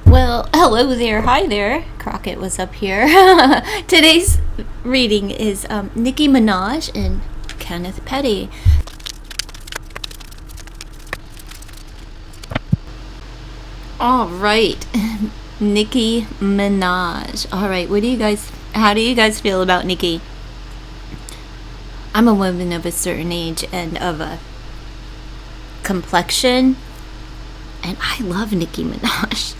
Well, hello there. Hi there. Crockett was up here. Today's reading is Nicki Minaj and Kenneth Petty. All right. Nicki Minaj. All right. How do you guys feel about Nicki? I'm a woman of a certain age and of a complexion, and I love Nicki Minaj.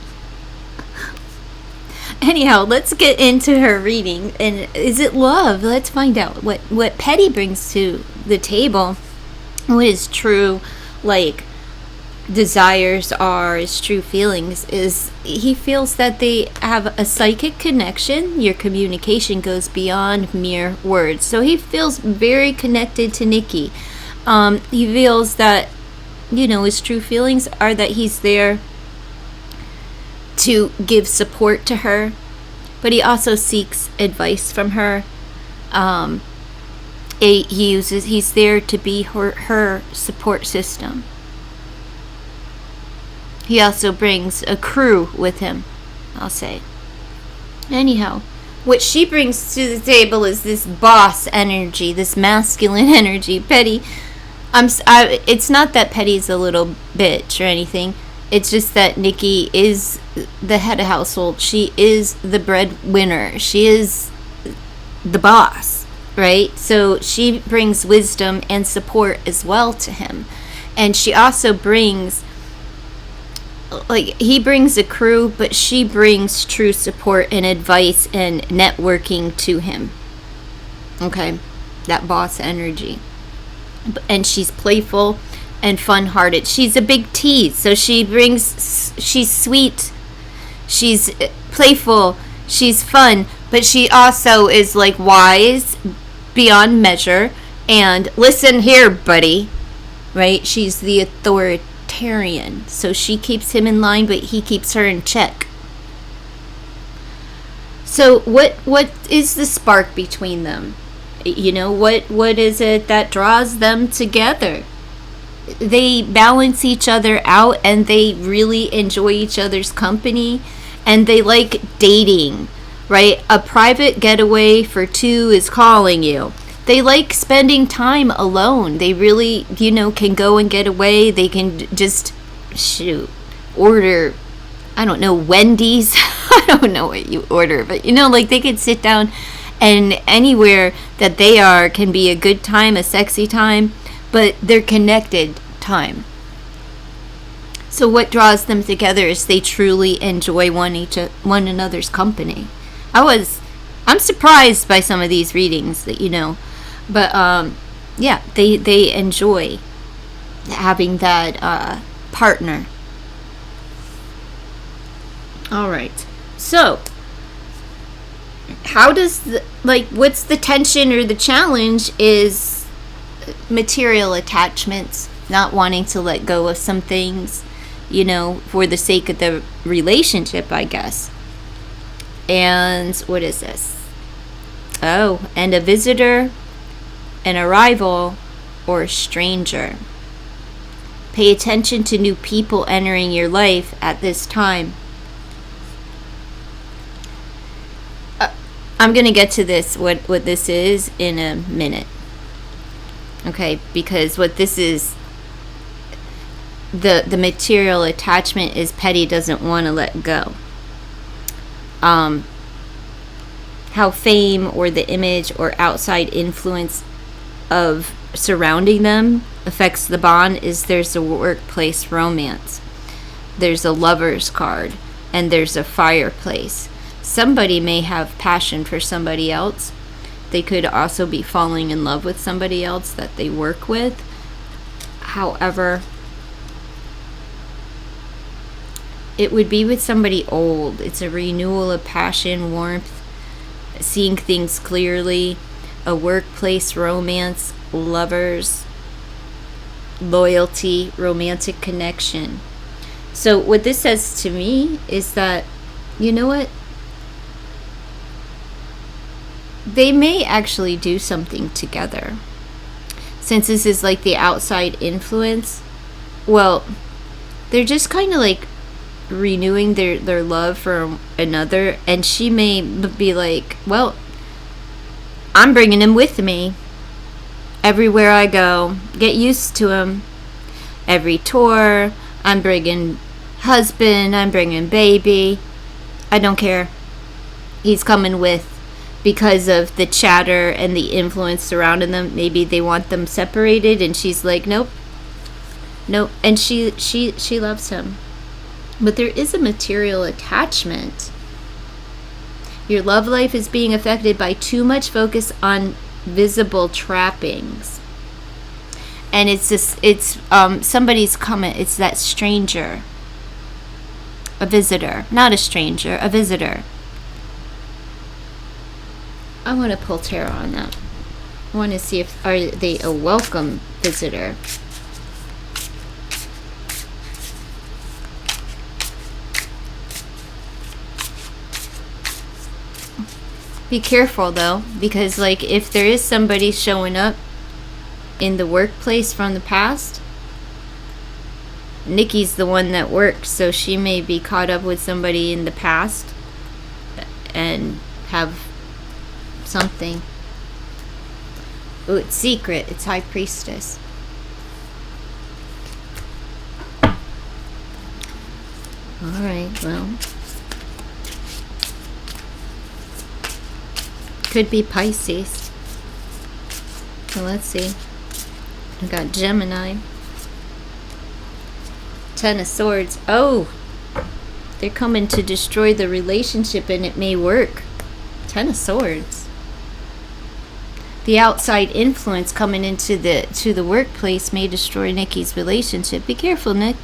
Anyhow, let's get into her reading. And is it love? Let's find out what Petty brings to the table. What his true, desires are, his true feelings, is he feels that they have a psychic connection. Your communication goes beyond mere words. So he feels very connected to Nicki. He feels that, his true feelings are that he's there to give support to her, but he also seeks advice from her. He's there to be her support system. He also brings a crew with him, I'll say. Anyhow, what she brings to the table is this boss energy, this masculine energy. Petty, it's not that Petty's a little bitch or anything. It's just that Nicki is the head of household. She is the breadwinner. She is the boss, right? So she brings wisdom and support as well to him. And she also brings, he brings a crew, but she brings true support and advice and networking to him. Okay? That boss energy. And she's playful and fun-hearted. She's a big tease, so she's sweet, she's playful, she's fun, but she also is wise beyond measure. And listen here, buddy, right? She's the authoritarian, so she keeps him in line, but he keeps her in check. So what is the spark between them? What is it that draws them together? They balance each other out, and they really enjoy each other's company, and they like dating, right? A private getaway for two is calling you. They like spending time alone. They really, can go and get away. They can just order, I don't know, Wendy's. I don't know what you order, but they could sit down, and anywhere that they are can be a good time, a sexy time, but they're connected time. So what draws them together is they truly enjoy one another's company. I'm surprised by some of these readings that but they enjoy having that partner. All right. So how does what's the tension or the challenge is material attachments, not wanting to let go of some things, for the sake of the relationship, I guess. And what is this? Oh, and a visitor, an arrival, or a stranger. Pay attention to new people entering your life at this time. I'm going to get to this, what this is, in a minute. Okay, because what this is, the material attachment is Petty doesn't want to let go. How fame or the image or outside influence of surrounding them affects the bond is there's a workplace romance, there's a lover's card, and there's a fireplace. Somebody may have passion for somebody else. They could also be falling in love with somebody else that they work with. However, it would be with somebody old. It's a renewal of passion, warmth, seeing things clearly, a workplace romance, lovers, loyalty, romantic connection. So what this says to me is that, what? They may actually do something together. Since this is the outside influence, well, they're just kind of renewing their love for another, and she may be like, well, I'm bringing him with me everywhere I go. Get used to him. Every tour, I'm bringing husband, I'm bringing baby. I don't care. He's coming with, because of the chatter and the influence surrounding them. Maybe they want them separated, and she's like, nope. And she loves him. But there is a material attachment. Your love life is being affected by too much focus on visible trappings. And it's somebody's coming. It's that stranger. A visitor. Not a stranger, a visitor. I want to pull tarot on that. I want to see if are they a welcome visitor. Be careful though, because like if there is somebody showing up in the workplace from the past, Nicki's the one that works, so she may be caught up with somebody in the past and have something. Ooh, it's secret. It's High Priestess. Alright, well. Could be Pisces. So let's see. I got Gemini. Ten of Swords. Oh! They're coming to destroy the relationship, and it may work. Ten of Swords. The outside influence coming into the workplace may destroy Nicki's relationship. Be careful, Nick.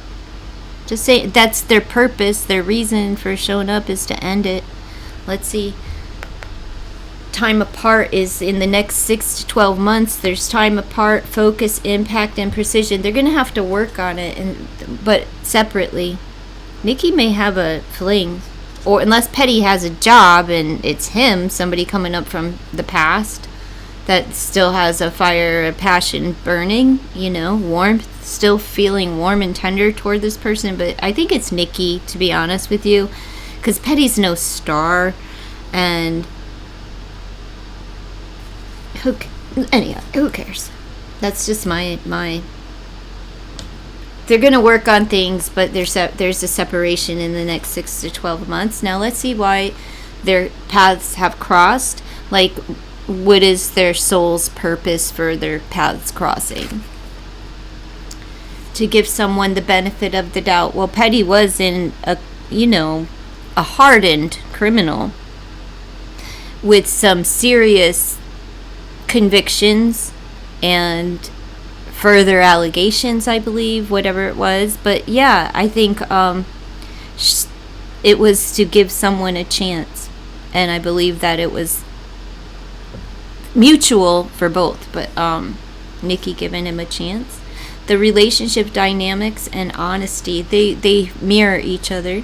Just say that's their purpose, their reason for showing up is to end it. Let's see. Time apart is in the next 6 to 12 months. There's time apart, focus, impact, and precision. They're going to have to work on it, but separately. Nicki may have a fling, or unless Petty has a job and it's him, somebody coming up from the past that still has a fire, a passion burning, warmth, still feeling warm and tender toward this person. But I think it's Nicki, to be honest with you, because Petty's no star, and who cares? That's just my. They're gonna work on things, but there's a separation in the next 6 to 12 months. Now let's see why their paths have crossed. Like, what is their soul's purpose for their paths crossing? To give someone the benefit of the doubt. Well, Petty was in a hardened criminal with some serious convictions and further allegations, I believe, whatever it was. But yeah, I think it was to give someone a chance, and I believe that it was mutual for both, but Nicki giving him a chance. The relationship dynamics and honesty, they mirror each other,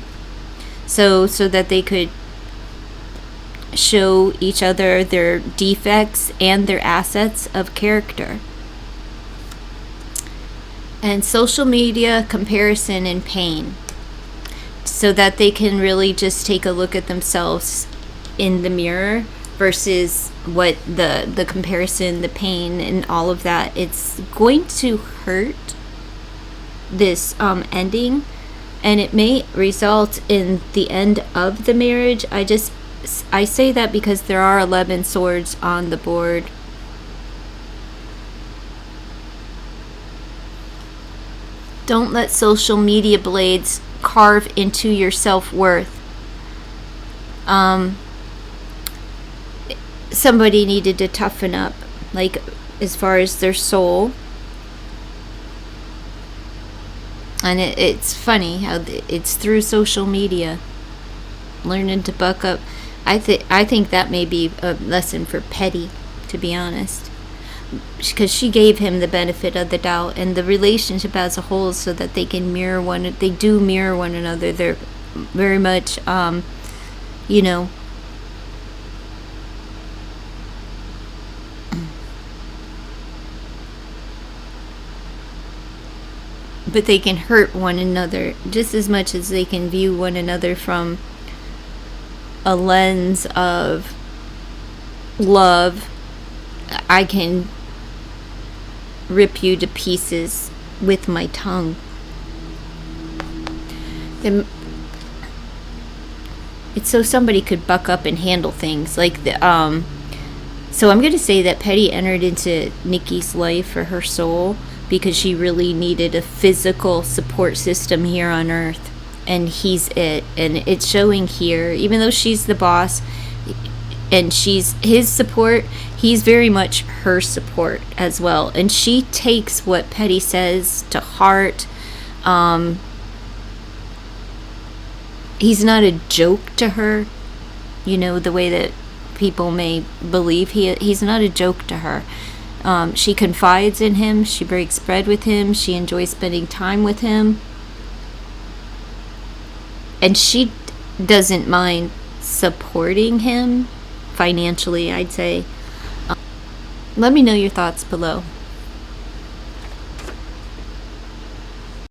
so that they could show each other their defects and their assets of character. And social media comparison and pain, so that they can really just take a look at themselves in the mirror versus what the comparison, the pain, and all of that. It's going to hurt this ending, and it may result in the end of the marriage. I say that because there are 11 swords on the board. Don't let social media blades carve into your self-worth. Somebody needed to toughen up, like as far as their soul. And it's funny how it's through social media. Learning to buck up. I think that may be a lesson for Petty, to be honest, because she gave him the benefit of the doubt, and the relationship as a whole, so that they can mirror they do mirror one another. They're very much but they can hurt one another just as much as they can view one another from a lens of love. I can rip you to pieces with my tongue. It's so somebody could buck up and handle things like the so I'm going to say that Petty entered into Nicki's life for her soul because she really needed a physical support system here on earth, and he's it. And it's showing here, even though she's the boss and she's his support, he's very much her support as well, and she takes what Petty says to heart. He's not a joke to her, the way that people may believe he's not a joke to her. She confides in him, she breaks bread with him, she enjoys spending time with him, and she doesn't mind supporting him financially, I'd say. Let me know your thoughts below.